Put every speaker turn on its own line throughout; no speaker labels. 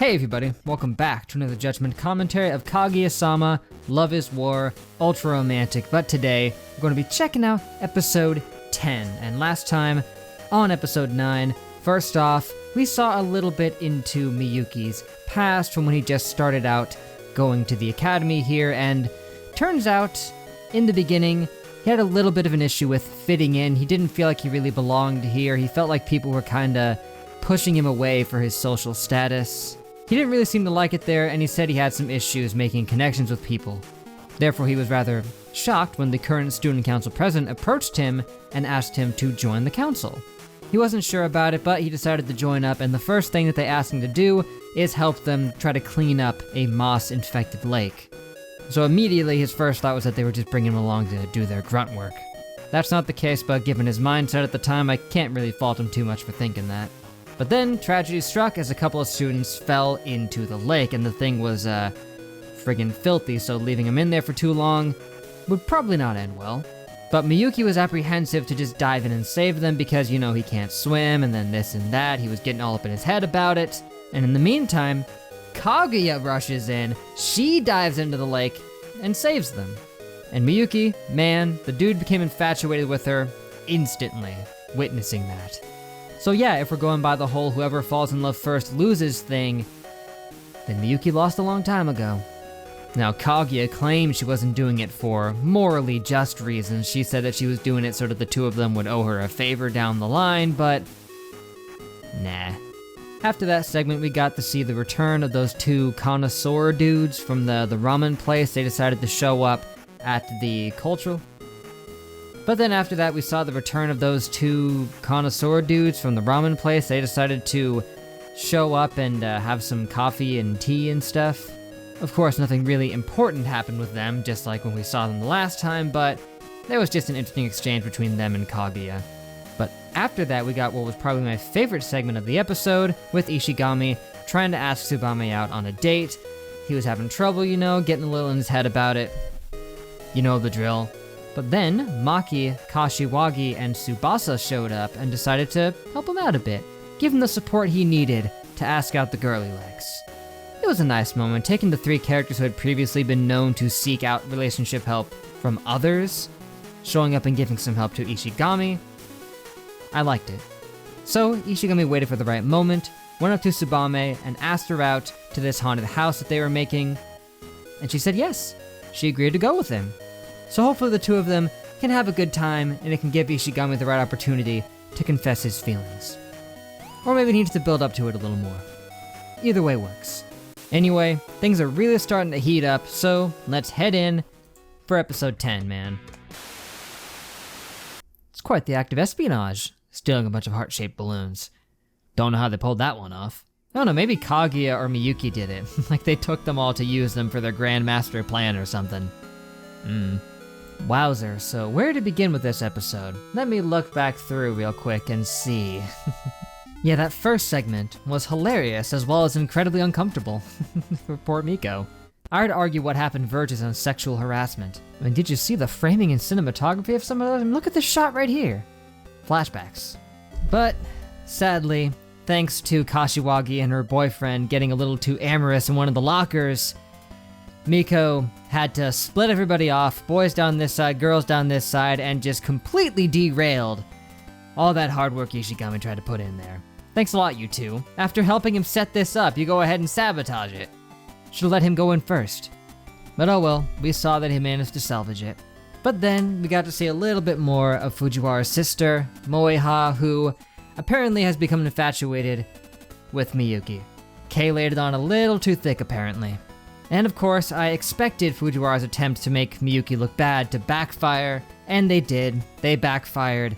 Hey everybody, welcome back to another Judgment commentary of Kaguya-sama, Love is War, Ultra Romantic, but today we're going to be checking out episode 10, and last time on episode 9, first off, we saw a little bit into Miyuki's past from when he just started out going to the academy here, and turns out, in the beginning, he had a little bit of an issue with fitting in. He didn't feel like he really belonged here. He felt like people were kinda pushing him away for his social status. He didn't really seem to like it there, and he said he had some issues making connections with people. Therefore, he was rather shocked when the current student council president approached him and asked him to join the council. He wasn't sure about it, but he decided to join up, and the first thing that they asked him to do is help them try to clean up a moss-infected lake. So immediately, his first thought was that they were just bringing him along to do their grunt work. That's not the case, but given his mindset at the time, I can't really fault him too much for thinking that. But then, tragedy struck as a couple of students fell into the lake, and the thing was, friggin' filthy, so leaving him in there for too long would probably not end well. But Miyuki was apprehensive to just dive in and save them because, you know, he can't swim, and then this and that, he was getting all up in his head about it. And in the meantime, Kaguya rushes in, she dives into the lake, and saves them. And Miyuki, man, the dude became infatuated with her instantly, witnessing that. So yeah, if we're going by the whole whoever falls in love first loses thing, then Miyuki lost a long time ago. Now Kaguya claimed she wasn't doing it for morally just reasons. She said that she was doing it so that the two of them would owe her a favor down the line, but nah. After that segment, we got to see the return of those two connoisseur dudes from the ramen place. They decided to show up at the cultural. But then after that, we saw the return of those two connoisseur dudes from the ramen place. They decided to show up and have some coffee and tea and stuff. Of course, nothing really important happened with them, just like when we saw them the last time, but there was just an interesting exchange between them and Kaguya. But after that, we got what was probably my favorite segment of the episode, with Ishigami trying to ask Tsubame out on a date. He was having trouble, you know, getting a little in his head about it. You know the drill. But then, Maki, Kashiwagi, and Tsubasa showed up and decided to help him out a bit, give him the support he needed to ask out the girly legs. It was a nice moment, taking the three characters who had previously been known to seek out relationship help from others, showing up and giving some help to Ishigami. I liked it. So, Ishigami waited for the right moment, went up to Tsubame, and asked her out to this haunted house that they were making, and she said yes. She agreed to go with him. So hopefully the two of them can have a good time, and it can give Ishigami the right opportunity to confess his feelings. Or maybe he needs to build up to it a little more. Either way works. Anyway, things are really starting to heat up, so let's head in for episode 10, man. It's quite the act of espionage, stealing a bunch of heart-shaped balloons. Don't know how they pulled that one off. I don't know, maybe Kaguya or Miyuki did it. Like they took them all to use them for their grand master plan or something. Wowzer, so where to begin with this episode? Let me look back through real quick and see. Yeah, that first segment was hilarious as well as incredibly uncomfortable for poor Miko. I would argue what happened verges on sexual harassment. I mean, did you see the framing and cinematography of some of those? I mean, look at this shot right here. Flashbacks. But, sadly, thanks to Kashiwagi and her boyfriend getting a little too amorous in one of the lockers, Miko had to split everybody off, boys down this side, girls down this side, and just completely derailed all that hard work Ishigami tried to put in there. Thanks a lot, you two. After helping him set this up, you go ahead and sabotage it. Should've let him go in first. But oh well, we saw that he managed to salvage it. But then, we got to see a little bit more of Fujiwara's sister, Moeha, who apparently has become infatuated with Miyuki. Kei laid it on a little too thick, apparently. And of course, I expected Fujiwara's attempt to make Miyuki look bad to backfire, and they did. They backfired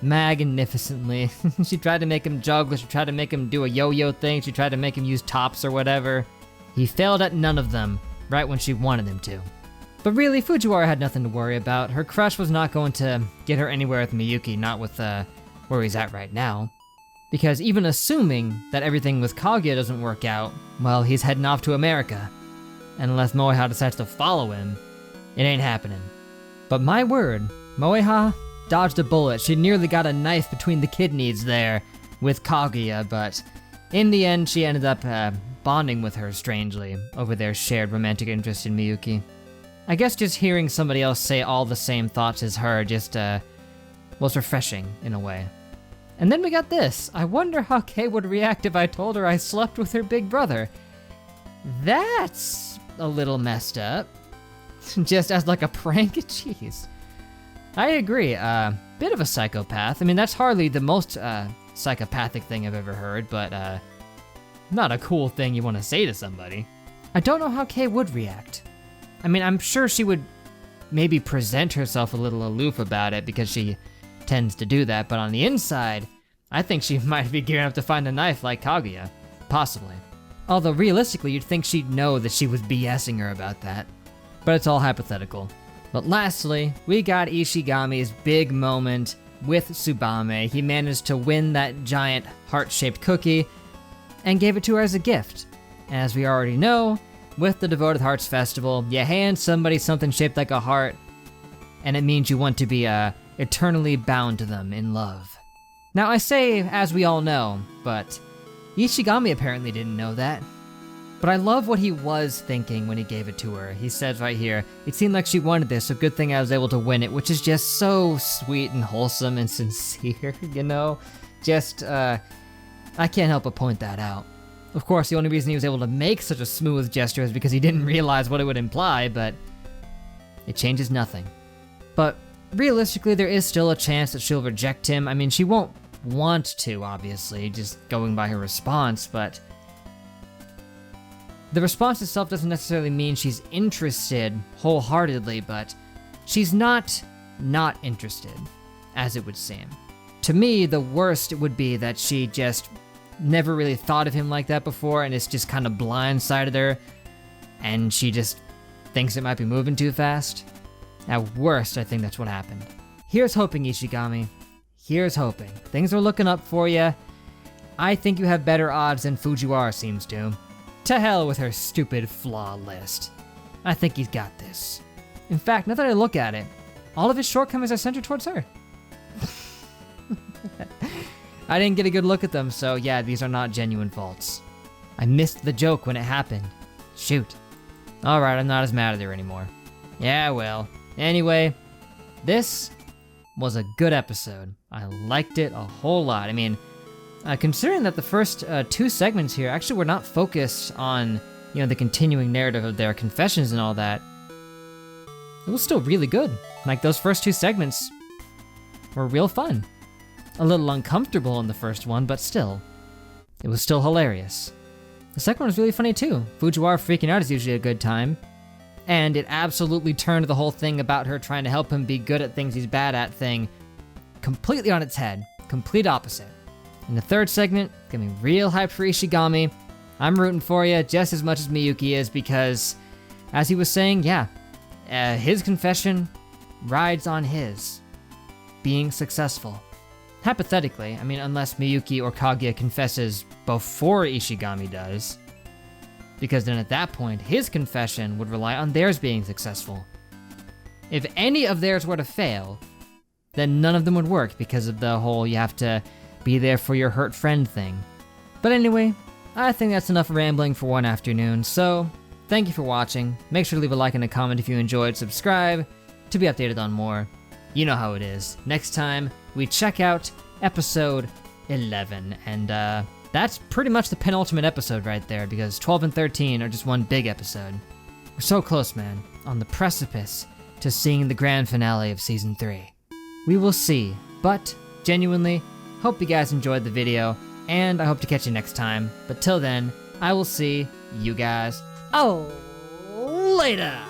magnificently. She tried to make him juggle, she tried to make him do a yo-yo thing, she tried to make him use tops or whatever. He failed at none of them, right when she wanted him to. But really, Fujiwara had nothing to worry about. Her crush was not going to get her anywhere with Miyuki, not with where he's at right now. Because even assuming that everything with Kaguya doesn't work out, well, he's heading off to America. And unless Moeha decides to follow him, it ain't happening. But my word, Moeha dodged a bullet. She nearly got a knife between the kidneys there with Kaguya, but in the end she ended up bonding with her strangely over their shared romantic interest in Miyuki. I guess just hearing somebody else say all the same thoughts as her just was refreshing in a way. And then we got this. I wonder how Kay would react if I told her I slept with her big brother. That's a little messed up. Just as like a prank? Jeez. I agree, bit of a psychopath. I mean, that's hardly the most psychopathic thing I've ever heard, but not a cool thing you want to say to somebody. I don't know how Kay would react. I mean, I'm sure she would maybe present herself a little aloof about it because she tends to do that, but on the inside, I think she might be gearing up to find a knife like Kaguya. Possibly. Although realistically, you'd think she'd know that she was BSing her about that. But it's all hypothetical. But lastly, we got Ishigami's big moment with Tsubame. He managed to win that giant heart-shaped cookie and gave it to her as a gift. And as we already know, with the Devoted Hearts Festival, you hand somebody something shaped like a heart, and it means you want to be eternally bound to them in love. Now I say, as we all know, but Ishigami apparently didn't know that. But I love what he was thinking when he gave it to her. He says right here, it seemed like she wanted this, so good thing I was able to win it, which is just so sweet and wholesome and sincere, you know? Just, I can't help but point that out. Of course, the only reason he was able to make such a smooth gesture is because he didn't realize what it would imply, but it changes nothing. But realistically, there is still a chance that she'll reject him. I mean, she won't want to, obviously, just going by her response, but the response itself doesn't necessarily mean she's interested wholeheartedly, but she's not interested, as it would seem. To me, the worst would be that she just never really thought of him like that before, and it's just kind of blindsided her, and she just thinks it might be moving too fast. At worst, I think that's what happened. Here's hoping, Ishigami. Here's hoping. Things are looking up for you. I think you have better odds than Fujiwara seems to. To hell with her stupid flaw list. I think he's got this. In fact, now that I look at it, all of his shortcomings are centered towards her. I didn't get a good look at them, so yeah, these are not genuine faults. I missed the joke when it happened. Shoot. Alright, I'm not as mad at her anymore. Yeah, well. Anyway, this was a good episode. I liked it a whole lot. I mean, considering that the first 2 segments here actually were not focused on, you know, the continuing narrative of their confessions and all that, it was still really good. Like, those first 2 segments were real fun. A little uncomfortable in the first one, but still, it was still hilarious. The second one was really funny too. Fujiwara freaking out is usually a good time, and it absolutely turned the whole thing about her trying to help him be good at things he's bad at thing completely on its head. Complete opposite. In the third segment, gonna be real hyped for Ishigami. I'm rooting for you just as much as Miyuki is because, as he was saying, yeah, his confession rides on his being successful. Hypothetically, I mean, unless Miyuki or Kaguya confesses before Ishigami does, because then at that point, his confession would rely on theirs being successful. If any of theirs were to fail, then none of them would work because of the whole you have to be there for your hurt friend thing. But anyway, I think that's enough rambling for one afternoon, so thank you for watching. Make sure to leave a like and a comment if you enjoyed, subscribe to be updated on more. You know how it is. Next time, we check out episode 11, and that's pretty much the penultimate episode right there, because 12 and 13 are just one big episode. We're so close, man, on the precipice to seeing the grand finale of Season 3. We will see, but genuinely, hope you guys enjoyed the video, and I hope to catch you next time. But till then, I will see you guys later!